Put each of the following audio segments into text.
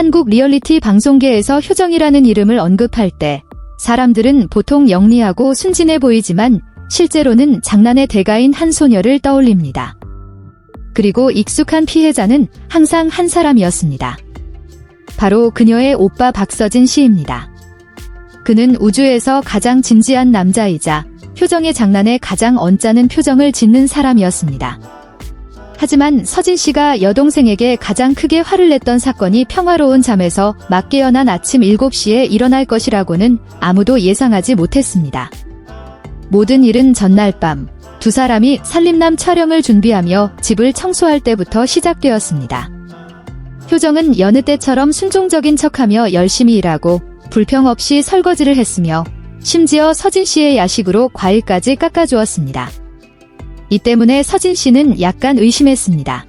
한국 리얼리티 방송계에서 효정이라는 이름을 언급할 때 사람들은 보통 영리하고 순진해 보이지만 실제로는 장난의 대가인 한 소녀를 떠올립니다. 그리고 익숙한 피해자는 항상 한 사람이었습니다. 바로 그녀의 오빠 박서진 씨입니다. 그는 우주에서 가장 진지한 남자이자 효정의 장난에 가장 언짢은 표정을 짓는 사람이었습니다. 하지만 서진 씨가 여동생에게 가장 크게 화를 냈던 사건이 평화로운 잠에서 막 깨어난 아침 7시에 일어날 것이라고는 아무도 예상하지 못했습니다. 모든 일은 전날 밤 두 사람이 살림남 촬영을 준비하며 집을 청소할 때부터 시작되었습니다. 효정은 여느 때처럼 순종적인 척하며 열심히 일하고 불평 없이 설거지를 했으며 심지어 서진 씨의 야식으로 과일까지 깎아주었습니다. 이 때문에 서진 씨는 약간 의심했습니다.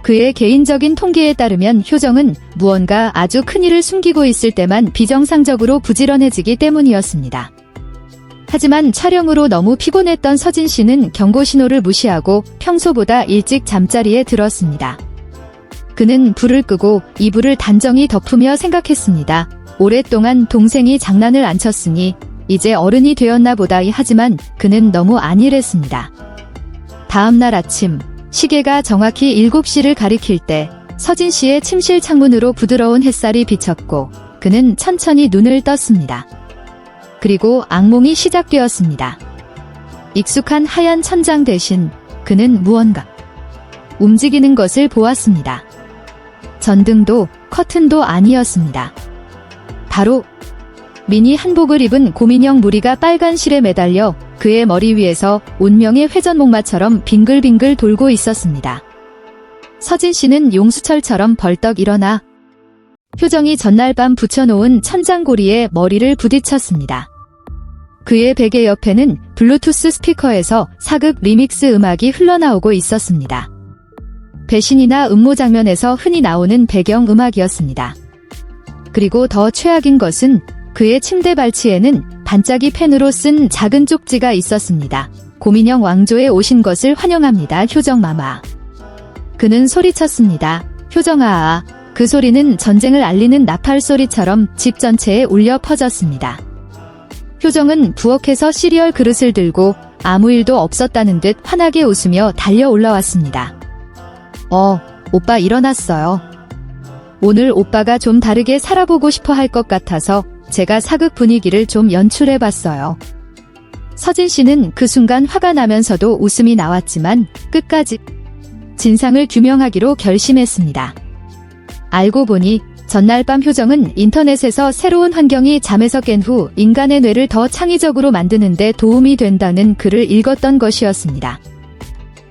그의 개인적인 통계에 따르면 효정은 무언가 아주 큰일을 숨기고 있을 때만 비정상적으로 부지런해지기 때문이었습니다. 하지만 촬영으로 너무 피곤했던 서진 씨는 경고 신호를 무시하고 평소보다 일찍 잠자리에 들었습니다. 그는 불을 끄고 이불을 단정히 덮으며 생각했습니다. 오랫동안 동생이 장난을 안 쳤으니 이제 어른이 되었나 보다. 하지만 그는 너무 안일했습니다. 다음날 아침 시계가 정확히 7시를 가리킬 때 서진 씨의 침실 창문으로 부드러운 햇살이 비쳤고 그는 천천히 눈을 떴습니다. 그리고 악몽이 시작되었습니다. 익숙한 하얀 천장 대신 그는 무언가 움직이는 것을 보았습니다. 전등도 커튼도 아니었습니다. 바로 미니 한복을 입은 고민형 무리가 빨간 실에 매달려 그의 머리 위에서 운명의 회전목마처럼 빙글빙글 돌고 있었습니다. 서진 씨는 용수철처럼 벌떡 일어나 효정이 전날 밤 붙여놓은 천장고리에 머리를 부딪혔습니다. 그의 베개 옆에는 블루투스 스피커에서 사극 리믹스 음악이 흘러나오고 있었습니다. 배신이나 음모 장면에서 흔히 나오는 배경 음악이었습니다. 그리고 더 최악인 것은 그의 침대 발치에는 반짝이 펜으로 쓴 작은 쪽지가 있었습니다. 고민형 왕조에 오신 것을 환영합니다. 효정마마. 그는 소리쳤습니다. 효정아. 그 소리는 전쟁을 알리는 나팔 소리처럼 집 전체에 울려 퍼졌습니다. 효정은 부엌에서 시리얼 그릇을 들고 아무 일도 없었다는 듯 환하게 웃으며 달려 올라왔습니다. 오빠 일어났어요. 오늘 오빠가 좀 다르게 살아보고 싶어 할 것 같아서 제가 사극 분위기를 좀 연출해봤어요. 서진 씨는 그 순간 화가 나면서도 웃음이 나왔지만 끝까지 진상을 규명하기로 결심했습니다. 알고 보니 전날 밤 효정은 인터넷에서 새로운 환경이 잠에서 깬 후 인간의 뇌를 더 창의적으로 만드는 데 도움이 된다는 글을 읽었던 것이었습니다.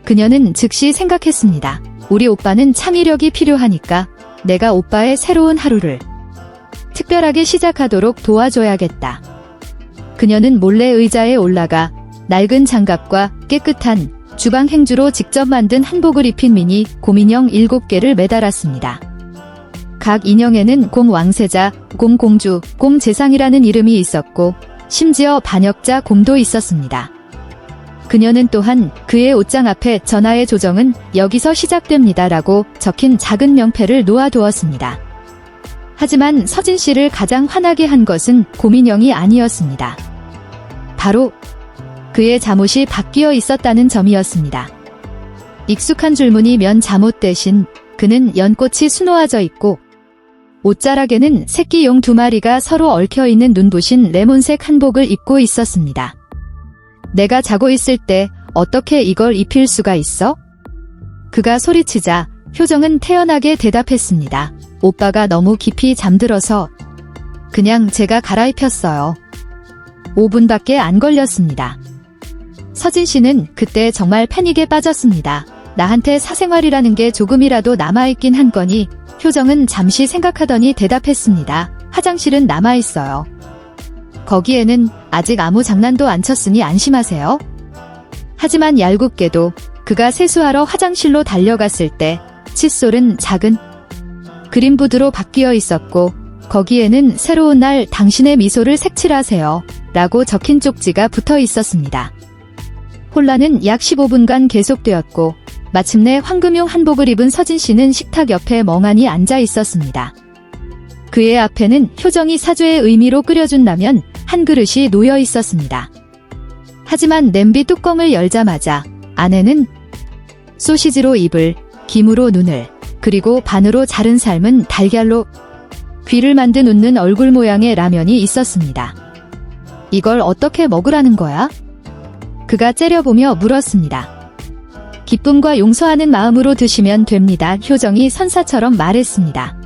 그녀는 즉시 생각했습니다. 우리 오빠는 창의력이 필요하니까 내가 오빠의 새로운 하루를 특별하게 시작하도록 도와줘야겠다. 그녀는 몰래 의자에 올라가 낡은 장갑과 깨끗한 주방 행주로 직접 만든 한복을 입힌 미니 고민형 7개를 매달았습니다. 각 인형에는 곰 왕세자, 곰 공주, 곰 재상이라는 이름이 있었고 심지어 반역자 곰도 있었습니다. 그녀는 또한 그의 옷장 앞에 전하의 조정은 여기서 시작됩니다 라고 적힌 작은 명패를 놓아두었습니다. 하지만 서진 씨를 가장 화나게 한 것은 고민형이 아니었습니다. 바로 그의 잠옷이 바뀌어 있었다는 점이었습니다. 익숙한 줄무늬 면 잠옷 대신 그는 연꽃이 수놓아져 있고 옷자락에는 새끼 용 2마리가 서로 얽혀있는 눈부신 레몬색 한복을 입고 있었습니다. 내가 자고 있을 때 어떻게 이걸 입힐 수가 있어? 그가 소리치자 효정은 태연하게 대답했습니다. 오빠가 너무 깊이 잠들어서 그냥 제가 갈아입혔어요. 5분밖에 안 걸렸습니다. 서진 씨는 그때 정말 패닉에 빠졌습니다. 나한테 사생활이라는 게 조금이라도 남아있긴 한 거니? 효정은 잠시 생각하더니 대답했습니다. 화장실은 남아있어요. 거기에는 아직 아무 장난도 안 쳤으니 안심하세요. 하지만 얄궂게도 그가 세수하러 화장실로 달려갔을 때 칫솔은 작은 그린보드로 바뀌어 있었고 거기에는 새로운 날 당신의 미소를 색칠하세요 라고 적힌 쪽지가 붙어 있었습니다. 혼란은 약 15분간 계속되었고 마침내 황금용 한복을 입은 서진 씨는 식탁 옆에 멍하니 앉아 있었습니다. 그의 앞에는 효정이 사죄의 의미로 끓여준 라면 한 그릇이 놓여 있었습니다. 하지만 냄비 뚜껑을 열자마자 안에는 소시지로 입을, 김으로 눈을, 그리고 반으로 자른 삶은 달걀로 귀를 만든 웃는 얼굴 모양의 라면이 있었습니다. 이걸 어떻게 먹으라는 거야? 그가 째려보며 물었습니다. 기쁨과 용서하는 마음으로 드시면 됩니다. 효정이 선사처럼 말했습니다.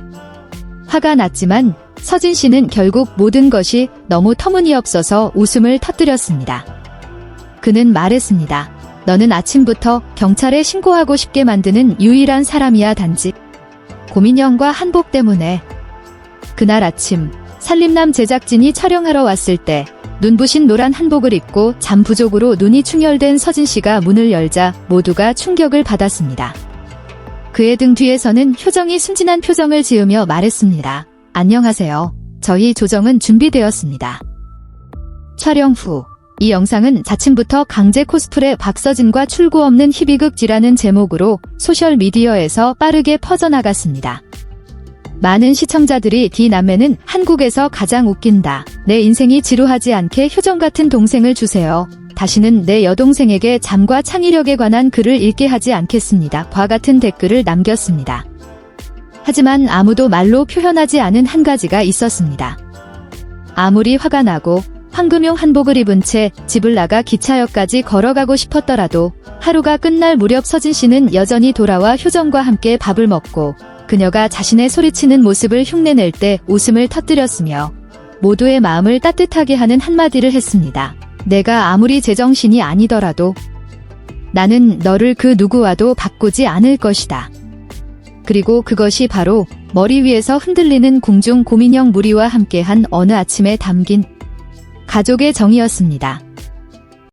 화가 났지만 서진 씨는 결국 모든 것이 너무 터무니없어서 웃음을 터뜨렸습니다. 그는 말했습니다. 너는 아침부터 경찰에 신고하고 싶게 만드는 유일한 사람이야. 단지 고민형과 한복 때문에. 그날 아침 살림남 제작진이 촬영하러 왔을 때 눈부신 노란 한복을 입고 잠 부족으로 눈이 충혈된 서진 씨가 문을 열자 모두가 충격을 받았습니다. 그의 등 뒤에서는 효정이 순진한 표정을 지으며 말했습니다. 안녕하세요. 저희 조정은 준비되었습니다. 촬영 후 이 영상은 자칭부터 강제 코스프레 박서진과 출구 없는 희비극지라는 제목으로 소셜미디어에서 빠르게 퍼져나갔습니다. 많은 시청자들이 디남매는 한국에서 가장 웃긴다. 내 인생이 지루하지 않게 효정 같은 동생을 주세요. 다시는 내 여동생에게 잠과 창의력에 관한 글을 읽게 하지 않겠습니다. 과 같은 댓글을 남겼습니다. 하지만 아무도 말로 표현하지 않은 한 가지가 있었습니다. 아무리 화가 나고 황금용 한복을 입은 채 집을 나가 기차역까지 걸어가고 싶었더라도 하루가 끝날 무렵 서진 씨는 여전히 돌아와 효정과 함께 밥을 먹고 그녀가 자신의 소리치는 모습을 흉내낼 때 웃음을 터뜨렸으며 모두의 마음을 따뜻하게 하는 한마디를 했습니다. 내가 아무리 제정신이 아니더라도 나는 너를 그 누구와도 바꾸지 않을 것이다. 그리고 그것이 바로 머리 위에서 흔들리는 궁중 고민형 무리와 함께한 어느 아침에 담긴 가족의 정이었습니다.